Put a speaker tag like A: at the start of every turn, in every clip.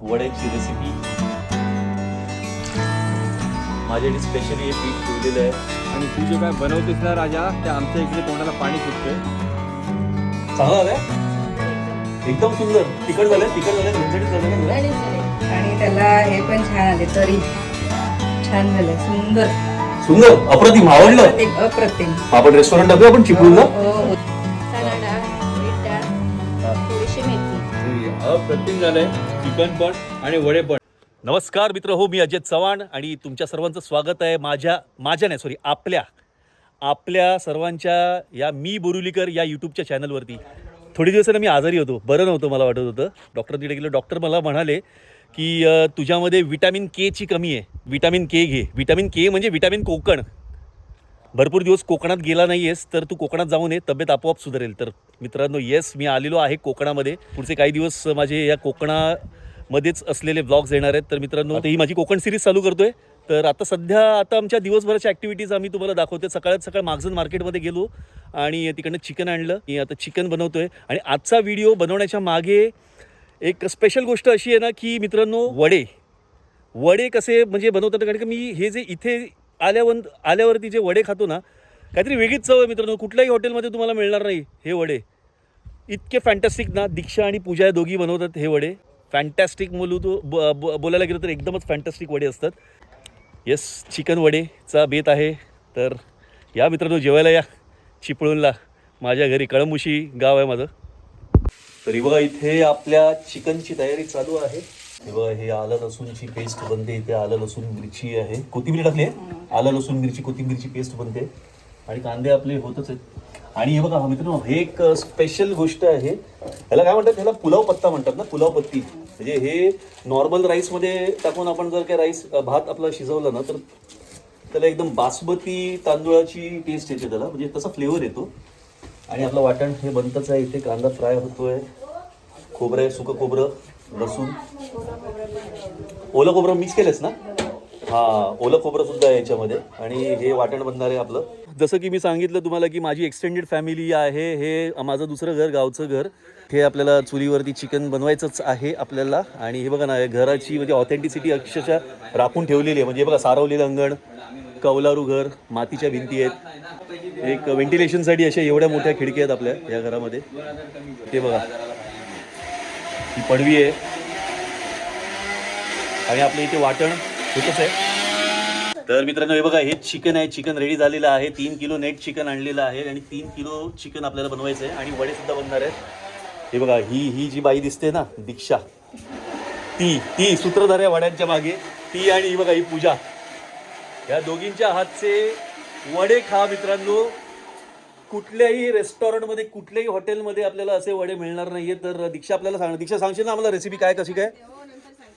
A: वड्याची recipe माझ्यासाठी specially हे पीठ ठेवलेलं आहे
B: आणि तू जे काय बनवतेस ना राजा ते आमच्या इकडे तोंडाला पाणी सुटतंय.
A: चांगला झालाय एकदम सुंदर. तिखट झालंय झणझणीत झालं ना.
C: आणि त्याला हे पण छान आले तरी छान झालं. सुंदर
A: सुंदर अप्रतिम आवडलं.
C: अप्रतिम.
A: आपण रेस्टॉरंट टाकूया आपण चिपळूणला.
B: अप्रतिम झालंय चिकन पण आणि वडे पण.
A: नमस्कार मित्र हो, मी अजय चव्हाण आणि तुमच्या सर्वांचं स्वागत आहे आपल्या सर्वांच्या या मी बोरुलीकर या यूट्यूबच्या चॅनलवरती. थोडी दिवसानं मी आजारी होतो, बरं नव्हतं, मला वाटत होतं. डॉक्टरकडे गेलो. डॉक्टर मला म्हणाले की तुझ्यामध्ये विटॅमिन केची कमी आहे, विटॅमिन के घे. विटॅमिन के म्हणजे विटॅमिन कोकण. भरपूर दिवस कोकणात गेला नाही आहेस तर तू कोकणात जाऊन ये, तब्येत आपोआप सुधारेल. तर मित्रांनो येस, मी आलेलो आहे कोकणामध्ये. पुढचे काही दिवस माझे या कोकणामध्येच असलेले व्लॉग्स येणार आहेत. तर मित्रांनो ही माझी कोकण सिरीज चालू करतोय. तर आता आमच्या दिवसभराच्या ॲक्टिव्हिटीज आम्ही तुम्हाला दाखवते. सकाळ मागजन मार्केटमध्ये गेलो आणि तिकडनं चिकन आणलं. मी आता चिकन बनवतोय आणि आजचा व्हिडिओ बनवण्याच्या मागे एक स्पेशल गोष्ट अशी आहे ना की मित्रांनो वडे कसे म्हणजे बनवतात. कारण की मी हे जे इथे आल्यावरती जे वडे खातो ना, काहीतरी वेगळीच चव आहे मित्रांनो. कुठल्याही हॉटेलमध्ये तुम्हाला मिळणार नाही हे वडे. इतके फॅन्टॅस्टिक ना. दीक्षा आणि पूजा या दोघी बनवतात हे वडे. फॅन्टॅस्टिक बोलायला गेलं तर एकदमच फॅन्टॅस्टिक वडे असतात. येस, चिकन वडेचा बेत आहे. तर या मित्रांनो जेवायला या चिपळूणला माझ्या घरी. कळंबुशी गाव आहे माझं. तरी बघा इथे आपल्या चिकनची तयारी चालू आहे. हे बघा हे आलं लसूणची पेस्ट बनते. इथे आलं लसूण मिरची आहे, कोथिंबीर टाकली आहे. आलं लसूण मिरची कोथिंबीरची पेस्ट बनते आणि कांदे आपले होतच आहेत. आणि हे बघा मित्रांनो हे एक स्पेशल गोष्ट आहे. ह्याला काय म्हणतात, ह्याला पुलाव पत्ता म्हणतात ना, पुलाव पत्ती. म्हणजे हे नॉर्मल राईसमध्ये टाकून आपण जर काय भात आपला शिजवला ना तर त्याला एकदम बासमती तांदूळाची टेस्ट येते त्याला, म्हणजे तसा फ्लेवर येतो. आणि आपलं वाटण हे बनतच आहे. इथे कांदा फ्राय होतोय, खोबरं आहे, सुकं खोबरं, लसूण, ओलं खोबरं मिक्स केलंच ना. ओलं खोबरं सुद्धा आहे याच्यामध्ये. आणि हे वाटण बनणार आहे आपलं. जसं की मी सांगितलं तुम्हाला की माझी एक्सटेंडेड फॅमिली आहे. हे माझं दुसरं घर, गावचं घर. हे आपल्याला चुलीवरती चिकन बनवायचंच आहे आपल्याला. आणि हे बघा ना, घराची म्हणजे ऑथेंटिसिटी अक्षरशः राखून ठेवलेली आहे. म्हणजे बघा सारवलेलं अंगण, कौलारू घर, मातीच्या भिंती आहेत. एक व्हेंटिलेशनसाठी अशा एवढ्या मोठ्या खिडकी आहेत आपल्या या घरामध्ये. ते बघा ही पडवी आहे. आणि आपलं इथे वाटण होतच आहे. तर मित्रांनो हे बघा हे चिकन आहे. चिकन रेडी झालेलं आहे. 3 किलो नेट चिकन आणलेलं आहे आणि 3 किलो चिकन आपल्याला बनवायचं आहे. आणि वडे सुद्धा बनणार आहेत. हे बघा ही जी बाई दिसते ना दीक्षा, ती सूत्रधार आहे वड्यांच्या मागे. ती आणि ही बघा ही पूजा, या दोघींच्या हातचे वडे खा मित्रांनो. कुठल्याही रेस्टॉरंटमध्ये कुठल्याही हॉटेलमध्ये आपल्याला असे वडे मिळणार नाहीये. तर दीक्षा आपल्याला दीक्षा सांगशील ना आम्हाला रेसिपी काय कशी काय,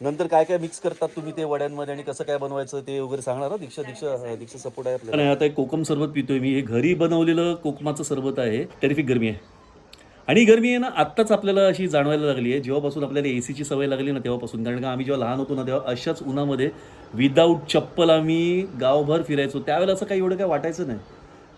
A: नंतर काय काय मिक्स करतात तुम्ही ते वड्यांमध्ये आणि कसं काय बनवायचं ते वगैरे सांगणार ना दीक्षा सपोर्ट आहे आपल्याला. आता एक कोकम सरबत पितोय मी. हे घरी बनवलेलं कोकमाचं सरबत आहे. टेरिफिक गरमी आहे. आणि गरमी आहे ना आत्ताच आपल्याला अशी जाणवायला लागली आहे जेव्हापासून आपल्याला एसीची सवय लागली ना तेव्हापासून. कारण का आम्ही जेव्हा लहान होतो ना तेव्हा अशाच उन्हामध्ये विदाऊट चप्पल आम्ही गावभर फिरायचो. त्यावेळेला असं काही एवढं काय वाटायचं नाही.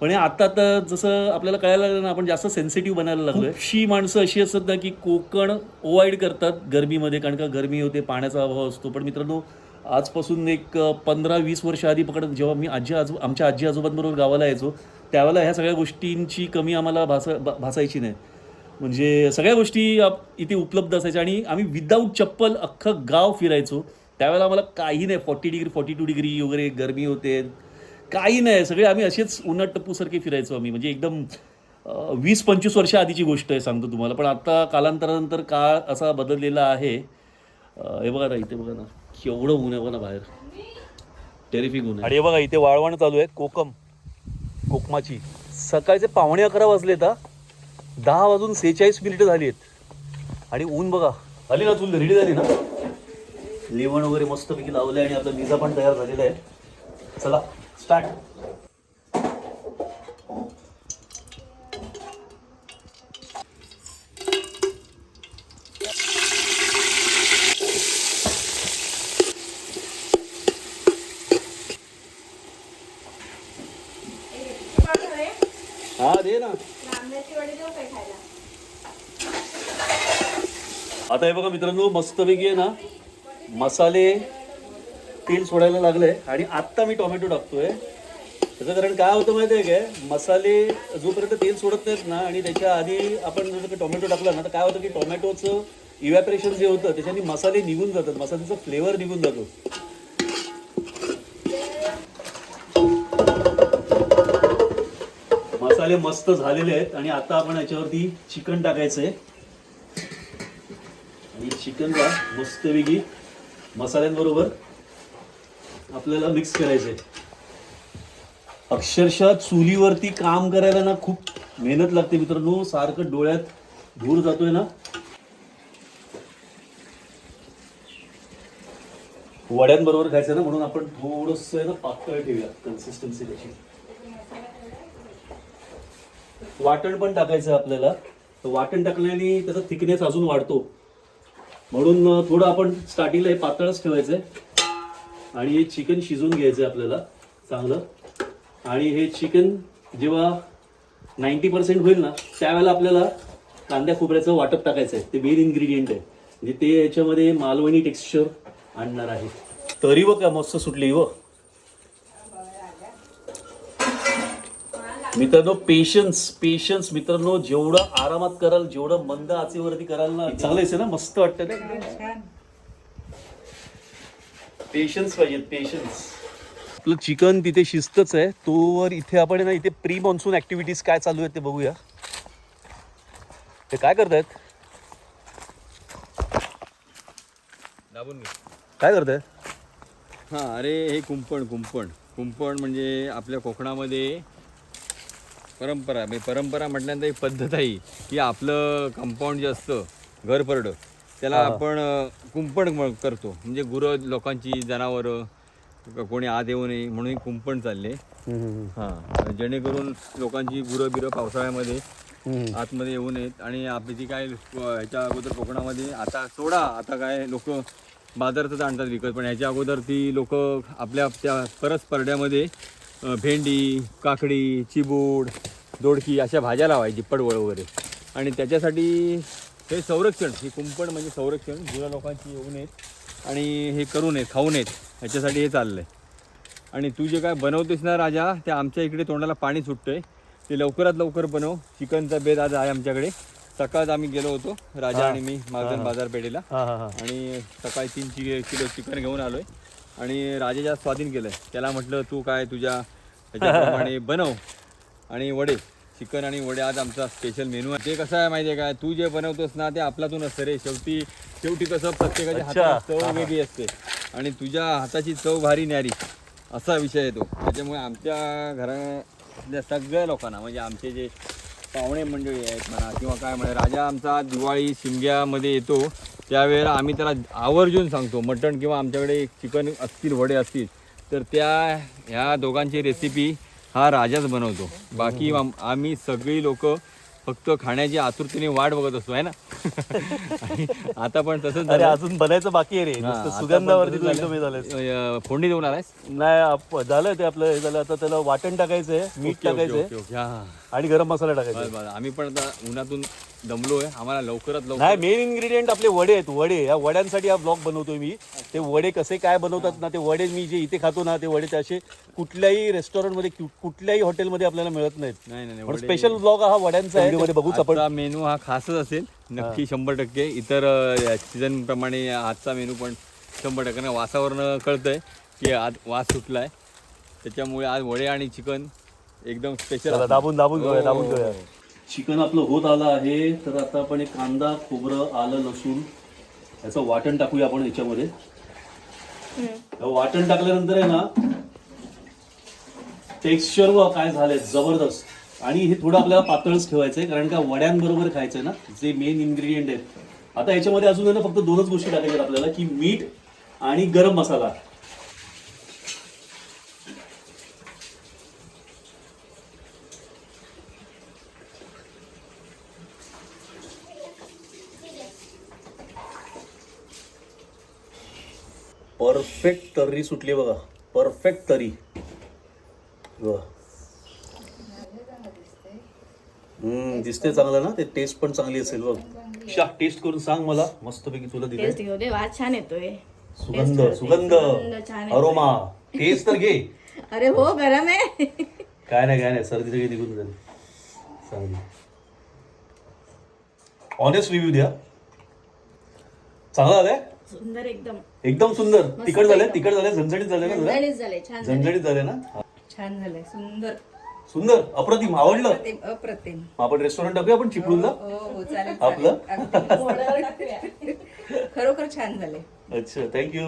A: पण आता जसं आपल्याला कळायला लागलं ना आपण जास्त सेन्सिटिव्ह बनायला लागलो आहे. शी माणसं अशी असतात ना की कोकण अवॉइड करतात गरमीमध्ये, कारण का गरमी होते, पाण्याचा अभाव असतो. पण मित्रांनो आजपासून एक 15-20 वर्ष आधी जेव्हा मी आमच्या आजी आजोबांबरोबर गावाला यायचो त्यावेळेला ह्या सगळ्या गोष्टींची कमी आम्हाला भासायची नाही. म्हणजे सगळ्या गोष्टी इथे उपलब्ध असायच्या आणि आम्ही विदाऊट चप्पल अख्खं गाव फिरायचो. त्यावेळेला आम्हाला काही नाही, 40 डिग्री 42 डिग्री वगैरे गरमी होते, काही नाही. सगळे आम्ही असेच उन्हात टप्पूसारखे फिरायचो आम्ही. म्हणजे एकदम 20-25 वर्ष आधीची गोष्ट आहे सांगतो तुम्हाला. पण आता कालांतरानंतर काळ असा बदललेला आहे. हे बघा ना इथे बघा ना केवढं ऊन आहे बघा ना बाहेर, टेरिफिक ऊन आहे. आणि हे बघा इथे वाळवण चालू आहे कोकमाची. सकाळचे 11:15 वाजले तर 10:46 झाली आहेत. आणि ऊन बघा आली ना, चूल रेडी झाली ना, लेवण वगैरे मस्तपैकी लावलं आहे आणि आपला निजा पण तयार झालेला आहे. चला स्टार्ट. हा दे ना. आता हे बघा मित्रांनो मस्तपैकी आहे ना मसाले तेल सोडायला लागले आणि आत्ता मी टोमॅटो टाकतोय. त्याचं कारण काय होतं माहिती आहे काय, मसाले जोपर्यंत तेल सोडत नाहीत ना आणि त्याच्या आधी आपण जर का टोमॅटो टाकला ना तर काय होतं की टोमॅटोचं इव्हॅपरेशन जे होतं त्याच्याने मसाले निघून जातात, मसाल्याचा फ्लेवर निघून जातो. मसाले मस्त झालेले आहेत आणि आता आपण याच्यावरती चिकन टाकायचंय आणि चिकनला मस्तपैकी मसाल्यांबरोबर आपल्याला मिक्स करायचंय. अक्षरशः चुलीवरती काम करायला ना खूप मेहनत लागते मित्रांनो, सारखं डोळ्यात धूर जातोय ना. वड्यांबरोबर खायचं ना म्हणून आपण थोडंसं आहे ना पातळ ठेवूया कन्सिस्टन्सी त्याची. वाटण पण टाकायचं आपल्याला, तर वाटण टाकल्याने त्याचा थिकनेस अजून वाढतो म्हणून थोडं आपण स्टार्टिंगला हे पातळच ठेवायचंय आणि हे चिकन शिजवून घ्यायचंय आपल्याला चांगलं. आणि हे चिकन जेव्हा 90% होईल ना त्यावेळेला आपल्याला कांद्या खोबऱ्याचं वाटप टाकायचं आहे. ते मेन इन्ग्रेडियंट आहे, म्हणजे ते याच्यामध्ये मालवणी टेक्स्चर आणणार आहे. तरी व का मस्त सुटली व मित्रांनो. पेशन्स मित्रांनो, जेवढं आरामात कराल, जेवढं मंद आचेवरती कराल ना चांगलं ना, मस्त वाटतं ना.
C: छान.
A: पेशन्स पाहिजेत, पेशन्स. आपलं चिकन तिथे शिजतच आहे, तोवर इथे आपण ना इथे प्री मॉन्सून ऍक्टिव्हिटीज काय चालू आहेत ते बघूया. ते काय करतायत,
B: दाबून घे.
A: काय करतायत?
B: हां, अरे हे कुंपण म्हणजे आपल्या कोकणामध्ये परंपरा म्हटल्यानंतर एक पद्धत आहे की आपलं कंपाऊंड जे असतं घर परडं त्याला आपण कुंपण करतो. म्हणजे गुरं लोकांची, जनावरं कोणी आत येऊ नये म्हणून कुंपण चालले. हां, जेणेकरून लोकांची गुरं पावसाळ्यामध्ये आतमध्ये येऊ नयेत. आणि आपली जी काय ह्याच्या अगोदर कोकणामध्ये आता काय लोक बाजारातच आणतात विकत, पण ह्याच्या अगोदर ती लोक आपल्या त्या परस परड्यामध्ये भेंडी, काकडी, चिबूड, दोडकी अशा भाज्या लावायची, पडवळ वगैरे. आणि त्याच्यासाठी हे संरक्षण, हे कुंपण म्हणजे संरक्षण, गुरं लोकांची येऊ नयेत आणि हे करू नयेत, खाऊ नयेत, ह्याच्यासाठी हे चाललं आहे. आणि तू जे काय बनवतेस ना राजा, ते आमच्या इकडे तोंडाला पाणी सुटतंय, ते लवकरात लवकर बनव. चिकनचा बेत आज आहे आमच्याकडे. सकाळच आम्ही गेलो होतो राजा आणि मी महाजन बाजारपेठेला आणि सकाळी 3 किलो चिकन घेऊन आलोय आणि राजाच्या स्वाधीन केलंय. त्याला म्हटलं तू काय तुझ्या ह्याच्याप्रमाणे बनव. आणि वडे, चिकन आणि वडे आज आमचा स्पेशल मेनू आहे. ते कसं आहे माहिती आहे काय, तू जे बनवतोस ना ते आपल्यातून असतं रे. शेवटी कसं प्रत्येकाच्या हातात चव वेगळी असते आणि तुझ्या हाताची चव भारी न्यारी असा विषय येतो. त्याच्यामुळे आमच्या घरातल्या सगळ्या लोकांना, म्हणजे आमचे जे पाहुणे मंडळी आहेत म्हणा किंवा काय म्हणा, राजा आमचा दिवाळी शिमग्यामध्ये येतो त्यावेळेला आम्ही त्याला आवर्जून सांगतो मटण किंवा आमच्याकडे चिकन असतील, वडे असतील तर ह्या दोघांची रेसिपी हा राजाच बनवतो. बाकी आम्ही सगळी लोक फक्त खाण्याची आतुरतेने वाट बघत असतो आहे ना. आणि आता पण तसंच
A: अरे अजून बनायचं बाकी आहे रे, नुसतं सुगंधावरती झालं.
B: फोडणी देऊन आलायस?
A: नाही झालं ते आपलं हे झालं. आता त्याला वाटण टाकायचंय, मीठ टाकायचंय आणि गरम मसाला टाकायचा.
B: आम्ही पण आता उन्हातून दमलोय, आम्हाला लवकरात लवकर.
A: नाही, मेन इन्ग्रेडियंट आपले वडे आहेत. वडे, या वड्यांसाठी हा ब्लॉग बनवतोय मी. ते वडे कसे काय बनवतात ना, ते वडे मी जे इथे खातो ना, ते वडे त्याचे कुठल्याही रेस्टॉरंटमध्ये, कुठल्याही हॉटेलमध्ये आपल्याला मिळत नाहीत.
B: नाही,
A: स्पेशल ब्लॉग हा वड्यांचा आहे. मध्ये बघूच आपण.
B: मेनू हा खासच असेल नक्की 100%. इतर सीझन प्रमाणे आजचा मेनू पण 100%. वासावरनं कळतंय की आज वास सुटलाय, त्याच्यामुळे आज वडे आणि चिकन एकदम स्पेशल.
A: दाबून घेऊया. चिकन आपलं होत आलं आहे, तर आता आपण एक कांदा, खोबरं, आलं, लसूण याचं वाटण टाकूया आपण याच्यामध्ये. वाटण टाकल्यानंतर आहे ना टेक्स्चर व काय झालंय जबरदस्त. आणि हे थोडं आपल्याला पातळच ठेवायचंय कारण का वड्यांबरोबर खायचंय ना, जे मेन इन्ग्रेडियंट आहेत. आता याच्यामध्ये अजून आहे ना फक्त 2च गोष्टी टाकायच्या आपल्याला, की मीठ आणि गरम मसाला. परफेक्ट तर्री सुटली बघा, परफेक्ट तर्री. दिसते चांगलं ना, ते टेस्ट पण चांगली असेल बघ. टेस्ट करून सांग मला मस्तपैकी. तुला दिले
D: टेस्ट घेऊ दे, वास छान येतोय.
A: सुगंध
C: करते.
A: सुगंध
C: सुगंध छान आहे.
A: अरोमा टेस्ट तर घे.
C: अरे हो गरम आहे.
A: काय नाही सर्दी सगळी निघून झाली. चांगली ऑनेस्ट रिव्ह्यू द्या. चांगला झालाय
C: सुंदर एकदम.
A: एकदम सुंदर. तिखट झालंय झणझणीत झाले ना तुला.
C: झणझणीत झाले. छान झाले.
A: झणझणीत झाले ना.
C: छान झालंय. सुंदर.
A: सुंदर अप्रतिम आवडलं.
C: अप्रतिम अप्रतिम.
A: आपण रेस्टॉरंट टाकूया आपण चिपळूणला
C: हो हो चालेल
A: आपलं?
C: अगदी. खरोखर छान झाले.
A: अच्छा थँक्यू.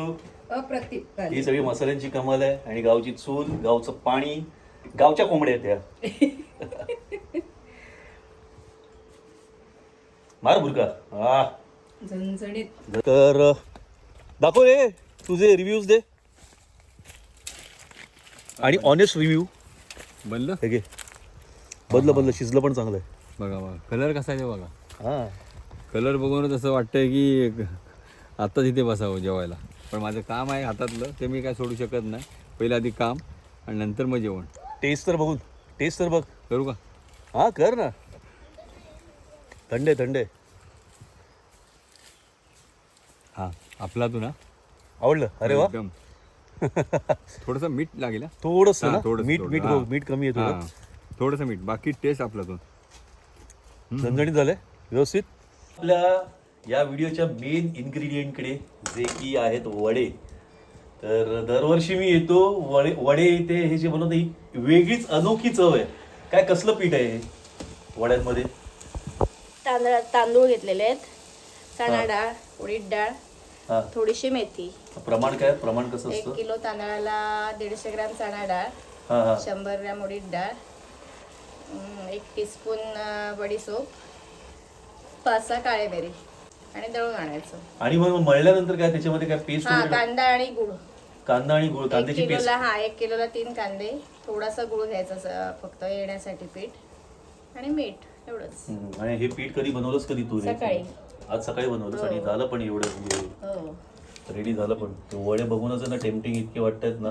C: अप्रतिम झाले.
A: ही सगळी मसाल्यांची कमाल आहे आणि गावची चूल गावचं पाणी गावच्या कोंबड्या आहेत त्या. मार बुरका. हा
C: झणझणीत.
A: तर दाखव रे तुझे रिव्ह्यूज दे आणि ऑनेस्ट रिव्ह्यू.
B: बनलं
A: हे घे. बदलं शिजलं पण चांगलं आहे.
B: बघा बघा कलर कसा आहे ते बघा.
A: हा
B: कलर बघूनच असं वाटतंय की आत्ताच इथे बसावं जेवायला. पण माझं काम आहे हातातलं ते मी काय सोडू शकत नाही. पहिलं आधी काम आणि नंतर मग जेवण.
A: टेस्ट तर बघ.
B: करू का?
A: हा कर ना. थंड आहे.
B: हां आपला तू ना
A: आवडलं. अरे वा.
B: एकदम. थोडंसं मीठ लागेल हा.
A: थोडंसं
B: हा,
A: ना
B: थोडंसं,
A: मीठ
B: हा.
A: मीठ कमी आहे थोडं.
B: हां. थोडंसं मीठ बाकी टेस्ट आपला तू.
A: झणझणीत झालंय व्यवस्थित. आपल्या या व्हिडिओच्या मेन इन्ग्रेडियंटकडे जे की आहेत वडे. तर दरवर्षी मी येतो वडे इथे हे जे बनवतं ही वेगळीच अनोखी चव आहे. काय कसलं पीठ आहे हे वड्यांमध्ये?
C: तांदूळ घेतलेले आहेत. चणा डाळ, उडीद डाळ,
A: हा
C: थोडीशी मेथी.
A: प्रमाण कसं
C: 1
A: असतं?
C: किलो तांदळाला 150 ग्रॅम चणा डाळ,
A: हा
C: 100 ग्रॅम उडीद डाळ, 1 टीस्पून बडीसोप, 5-6 काळे मिरी आणि दळून आणायचं.
A: आणि मग मळल्यानंतर काय त्याच्यामध्ये काय पेस्ट?
C: कांदा आणि गुळ.
A: कांदा आणि गुळ. कांद्याची पेस्ट.
C: 1 किलोला 3 कांदे, थोडासा गुळ घ्यायचा फक्त येण्यासाठी पीठ आणि मीठ एवढंच.
A: आणि हे पीठ कधी बनवलंस तू?
C: सकाळी.
A: आज सकाळी बनवलंस आणि झालं पण एवढं
C: हो.
A: रेडी झालं पण. ते वडे बघूनच ना टेम्पटिंग इतके वाटतायत ना.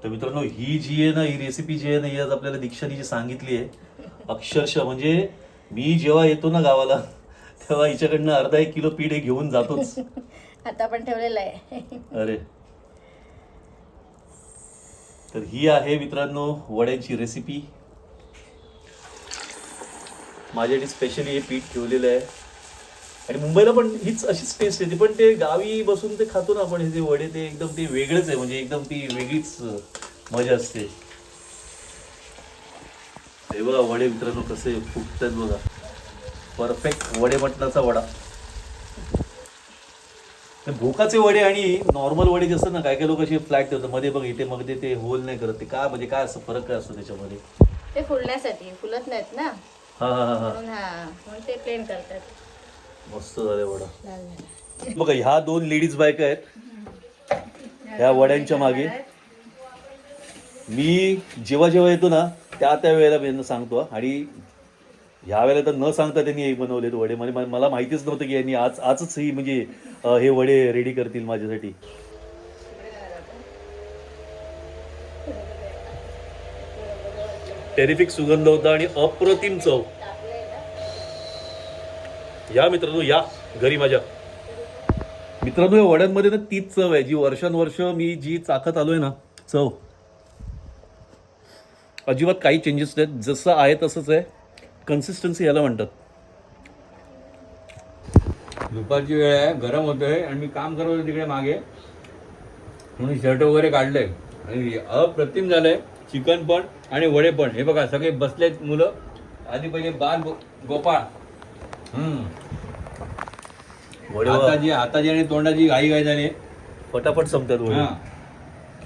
A: तर मित्रांनो ही जी आहे ना ही रेसिपी जी आहे ना ही आज आपल्याला दीक्षाने जी सांगितली आहे अक्षरशः म्हणजे मी जेव्हा येतो ना गावाला तेव्हा हिच्याकडनं अर्धा 1 किलो पीठ हे घेऊन जातोच.
C: आता पण ठेवलेलं आहे.
A: अरे तर ही आहे मित्रांनो वड्यांची रेसिपी. माझ्यासाठी स्पेशली हे पीठ ठेवलेलं आहे आणि मुंबईला पण हीच अशीच टेस्ट येते. पण ते गावी बसून ते खातो ना आपण हे जे वडे ते एकदम ते वेगळंच आहे. म्हणजे एकदम ती वेगळीच मजा असते. हे बघा वडे मित्रांनो कसे फुगतात बघा. परफेक्ट वडे मटणाचा वडा. ते भोकाचे वडे आणि नॉर्मल वडे जे असतात ना काय लोक असे फ्लॅट ठेवतात मध्ये बघ इथे मग ते होल नाही करत. ते काय म्हणजे काय असं फरक काय असतो त्याच्यामध्ये?
C: ते फुलण्यासाठी फुलत नाहीत ना
A: हा
C: म्हणून ते प्लेन करतात.
A: मस्त झाले वडा. बघा ह्या 2 लेडीज बायका आहेत ह्या वड्यांच्या मागे. मी जेव्हा येतो ना त्या वेळेला मी यांना सांगतो. आणि ह्या वेळेला तर न सांगता त्यांनी हे बनवलेत वडे. म्हणजे मला माहितीच नव्हतं की यांनी आजच ही म्हणजे हे वडे रेडी करतील माझ्यासाठी. टेरिफिक सुगंध होता आणि अप्रतिम चव. या मित्रांनो या घरी माझ्या. मित्रांनो या वड्यांमध्ये ना तीच चव आहे जी वर्षानुवर्ष मी जी चाखत आलोय ना चव. अजिबात काही चेंजेस नाहीत. जसं आहे तसंच आहे. कन्सिस्टन्सी याला म्हणतात.
B: दुपारची वेळ आहे गरम होतोय आणि मी काम करत होतो तिकडे मागे म्हणून शर्ट वगैरे काढलंय आणि अप्रतिम झालंय. चिकन पण आणि वडे पण. हे बघा सगळे बसलेत मुलं. आधी पहिले बाल गोपाळ.
A: वडे
B: हाताची आणि तोंडाची घाई झाली.
A: फटाफट संपतात वडे.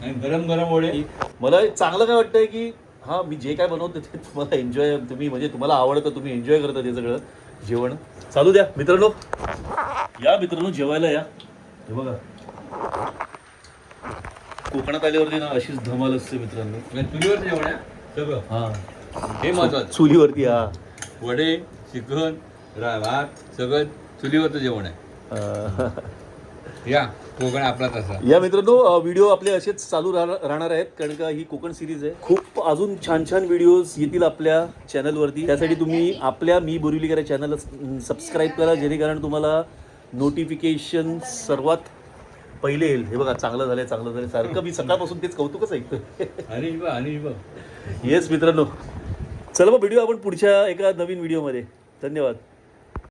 B: आणि गरम गरम वडे.
A: मला चांगलं काय वाटतंय की हा मी जे काय बनवतो ते तुम्हाला एन्जॉय तुम्ही म्हणजे तुम्हाला आवडतं तुम्ही एन्जॉय करता ते सगळं जेवण. चालू द्या मित्रांनो. या मित्रांनो जेवायला या. हे बघा कोकणात आल्यावरती ना अशीच धमाल असते मित्रांनो.
B: चुलीवरचं जेवण आहे सगळं.
A: हा
B: हे महत्वाचं.
A: चुलीवरती. हा
B: वडे चिकन भात सगळं चुलीवरचं जेवण आहे. या कोकण आपला तसा.
A: या मित्रांनो व्हिडिओ आपले असेच चालू राहणार आहेत कारण का ही कोकण सिरीज आहे. खूप अजून छान छान व्हिडिओज येतील आपल्या चॅनलवरती. त्यासाठी तुम्ही आपल्या मी बोरिवलीकर या चॅनलला सबस्क्राईब करा जेणेकरून तुम्हाला नोटिफिकेशन सर्वात पहिले येईल. हे बघा चांगलं झालंय सारखं मी सकाळपासून तेच कौतुकच ऐकतोय.
B: अनिल बघ
A: येस मित्रांनो, चला मग भेटूया आपण पुढच्या एका नवीन व्हिडिओमध्ये. धन्यवाद.